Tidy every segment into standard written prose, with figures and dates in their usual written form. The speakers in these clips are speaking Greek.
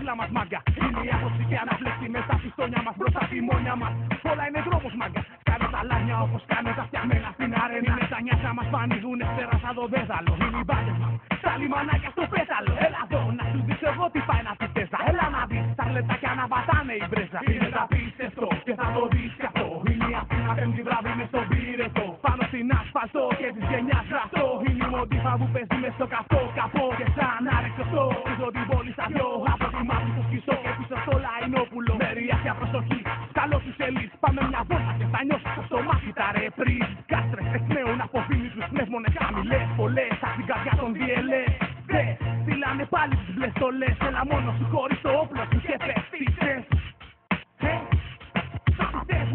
όλα μας μάγκα. Είναι η άποψη και αναπλέκτη με τα πιστόνια μας μπροστά τη μόνια μας. Όλα είναι δρόμος μάγκα. Κάνε τα λάνια όπως κάνε τα φτιαγμένα στην αρένα. Είναι τα νιάσα μας πανηγούνε στέρα σαν το δέδαλο. Είναι οι μπάντες μας, τα λιμανάκια στο πέταλο. Έλα εδώ να σου δείξω εγώ τι πάει να τη θες. Έλα να δεις τα λεπτάκια να πατάνε η μπρέζα. Είναι τα πίστευτο και θα το δεις κι αυτό. Είναι η Αθήνα πέμπτη βράδυ μες στον πύρετο. Πάνω στην ασφαλτό και της γενιάς γραφτό. Είναι η μοντίφα που παίζει μες στο καυτό καπό. Και σαν άρεξο πίσω την πόλη στα δυο. Από τη μάχη του σκισό και πίσω στο λαϊνόπουλο. Μεριά προσοχή, καλό τους ελίτ. Πάμε μια βόλτα και θα νιώσεις στο στομάχι τα ρεπρί. Κάστρες εκπνέουν από φίλοι τους πνεύμονες χαμηλές. Πολλές απ' την καρδιά των διελές. Δε, στείλανε πάλι τις μπλες στολές. Έλα μόνο σου χωρίς το όπλο σου και πέφτησες.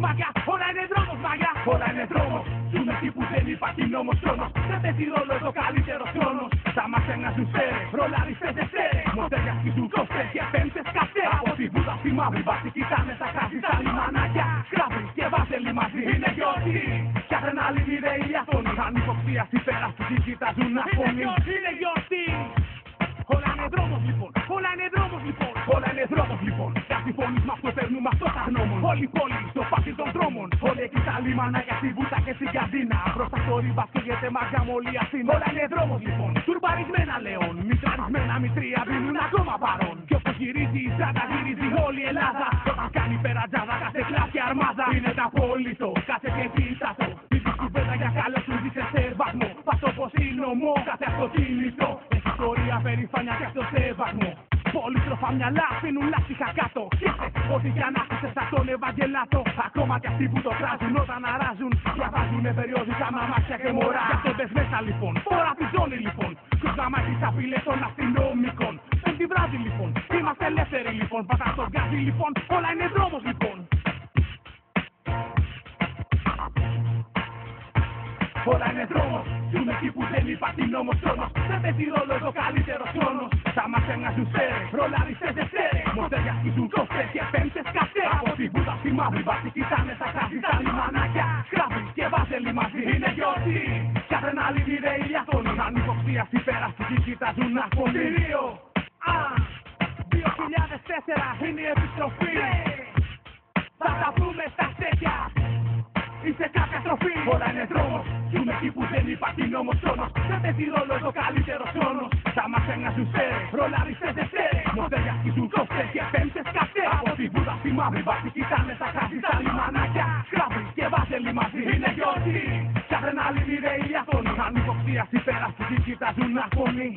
Μάγια, όλα είναι δρόμος μάγια. Όλα είναι δρόμος. Ζούμε εκεί που δεν υπάρχει νόμος χρόνος. Δεν παίζει ρόλο εδώ καλύτερος χρόνος. Θα μας ενάζουν σέρες, ρολαριστές δευτέρες. Μοντέλια σκίζουν κόστες και πέμπτες καυτές. Από τη Βούδα στη μαύρη βάση κοιτάνε τα χάρτη στα λιμανάκια. Σκράβρι και βάζελοι μαζί είναι γιορτή. Κι αδρεναλίνη ρε ηλιαθόνη. Ανυποψίαση πέρα στους κοιτάζουν να φωνή. Είναι γιορτή. Όλα είναι δρόμος λοιπόν, όλα είναι δρόμος λοιπόν. Όλα είναι δρόμος λοιπόν. Κάτι φωνής με αυτό παίρνουμε αυτό τα γνώμων. Όλη η πόλη στο πάθη των δρόμων. Όλοι εκεί τα λιμανάκια στη Βούτα και στην Καρδίνα. Μπροστά στο ρίβα φύγεται μάγκα με όλη Αθήνα. Όλα είναι δρόμος λοιπόν. Τουρμπαρισμένα λεόν. Μητραρισμένα μητρία δίνουν ακόμα παρόν. Κι όπως γυρίζει η τσάντα γυρίζει όλη η Ελλάδα. Όταν κάνει περατζάδα κάθε κλάση αρμάδα. Είναι τα απόλυτο, κάθε και πίτατο. Κουβέντα για καλό σου δείξε σεβασμό. Πας όπως είναι ομό, κάθε αυτοκίνητο. Έχει ιστορία, περηφάνεια και αυτοσεβασμό. Πολύτροφα μυαλά αφήνουν λάστιχα κάτω. Σκέφτε ότι για να είσαι σαν τον Ευαγγελάτο. Ακόμα κι αυτοί που το κράζουν όταν αράζουν. Διαβάζουνε περιόδικα μαμάκια και μωρά. Γι' αυτό πες μέσα λοιπόν, φορά τη ζώνη λοιπόν. Ποιος να μάθει τις απειλές των αστυνομικών. Πέμπτη βράδυ λοιπόν, είμαστε ελεύθεροι λοιπόν. Πατά στον γκάζι λοιπόν, όλα είναι δρόμος λοιπόν. Όλα είναι δρόμος, ζούμε εκεί που δεν υπάρχει νόμος χρόνος. Δεν παίζει ρόλο εδώ καλύτερος χρόνος. Θα μας ενάζουν σέρες, ρολαριστές δευτέρες. Μοντέλια σκίζουν κόστες και πέμπτες καυτές. Από τη Βούδα στη μαύρη βάση κοιτάνε τα χάρτη στα λιμανάκια. Σκράβρι και βάζελοι μαζί είναι γιορτή. Κι αδρεναλίνη ρε ηλιαθόνη. Ανυποψίαση πέρα στη γη κοιτάζουν να φωνή. 2004 είναι η επιστροφή. Θα τα πούμε στα στέκια. Είσαι κάποια τροφή. Όλα είναι δρόμος. Ζούμε εκεί που δεν υπάρχει νόμος χρόνος. Δεν παίζει ρόλο εδώ καλύτερος χρόνος. Θα μας ενάζουν σέρες, ρολαριστές δευτέρες. Μοντέλια σκίζουν κόστες και πέμπτες καυτές. Από τη Βούδα στη μαύρη βάση κοιτάνε τα χάρτη στα λιμανάκια. Σκράβρι και βάζελοι μαζί είναι γιορτή. Κι αδρεναλίνη ρε ηλιαθόνη. Ανυποψίαση πέρα στη γη κοιτάζουν να φωνή.